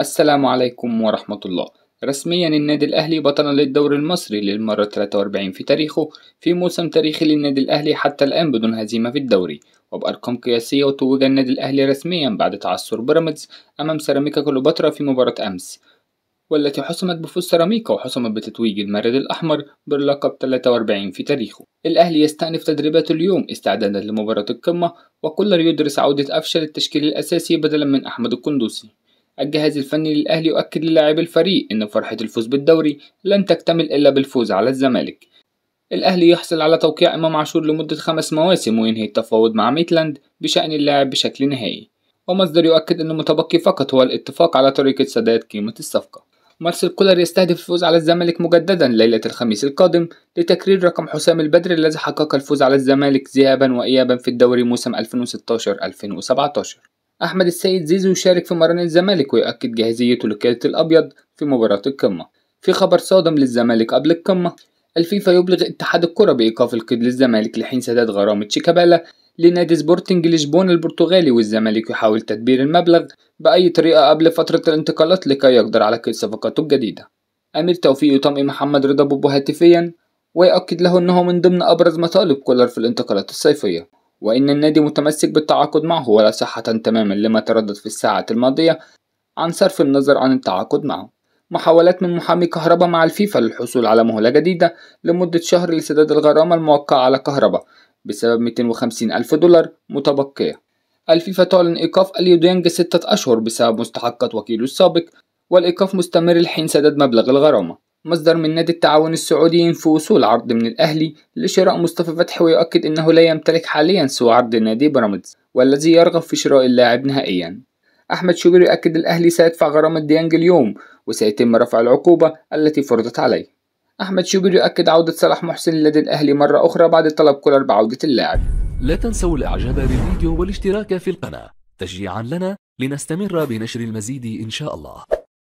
السلام عليكم ورحمة الله. رسميا النادي الأهلي بطلا للدوري المصري للمرة 43 في تاريخه، في موسم تاريخي للنادي الأهلي حتى الآن بدون هزيمة في الدوري وبأرقام قياسية. وتوج النادي الأهلي رسميا بعد تعثر بيراميدز أمام سيراميكا كليوباترا في مباراة أمس، والتي حسمت بفوز سيراميكا وحسمت بتتويج المارد الأحمر باللقب 43 في تاريخه. الأهلي يستأنف تدريباته اليوم استعدادا لمباراة القمة، وكولر يدرس عودة أفشل التشكيل الأساسي بدلا من أحمد القندوسي. الجهاز الفني للأهلي يؤكد للاعبي الفريق إن فرحة الفوز بالدوري لن تكتمل إلا بالفوز على الزمالك. الأهلي يحصل على توقيع إمام عاشور لمدة 5 مواسم وينهي التفاوض مع ميتلاند بشأن اللاعب بشكل نهائي، ومصدر يؤكد أن المتبقي فقط هو الاتفاق على طريقة سداد قيمة الصفقة. مارسيل كولر يستهدف الفوز على الزمالك مجددا ليلة الخميس القادم لتكرير رقم حسام البدري الذي حقق الفوز على الزمالك ذهابا وإيابا في الدوري موسم 2016-2017. أحمد السيد زيزو يشارك في مران الزمالك ويؤكد جاهزيته لقيادة الأبيض في مباراة القمة. في خبر صادم للزمالك قبل القمة، الفيفا يبلغ اتحاد الكرة بإيقاف القيد للزمالك لحين سداد غرامة شيكابالا لنادي سبورتنج لشبونة البرتغالي، والزمالك يحاول تدبير المبلغ بأي طريقة قبل فترة الانتقالات لكي يقدر على قيد صفقاته الجديدة. أمير توفيق يطمئن محمد رضا بوبو هاتفيا ويؤكد له أنه من ضمن أبرز مطالب كولر في الانتقالات الصيفية، وإن النادي متمسك بالتعاقد معه ولا صحة تماما لما تردد في الساعات الماضية عن صرف النظر عن التعاقد معه. محاولات من محامي كهربا مع الفيفا للحصول على مهلة جديدة لمدة شهر لسداد الغرامة الموقعة على كهربا بسبب 250 ألف دولار متبقية. الفيفا تعلن إيقاف أليو ديانج 6 أشهر بسبب مستحقات وكيله السابق، والإيقاف مستمر لحين سداد مبلغ الغرامة. مصدر من نادي التعاون السعودي في وصول عرض من الأهلي لشراء مصطفى فتحي، ويؤكد أنه لا يمتلك حاليا سوى عرض نادي بيراميدز والذي يرغب في شراء اللاعب نهائيا. أحمد شوبير يؤكد الأهلي سيدفع غرامة ديانج اليوم وسيتم رفع العقوبة التي فرضت عليه. أحمد شوبير يؤكد عودة صلاح محسن لدى الأهلي مرة أخرى بعد طلب كولر بعودة اللاعب. لا تنسوا الإعجاب بالفيديو والاشتراك في القناة تشجيعا لنا لنستمر بنشر المزيد إن شاء الله.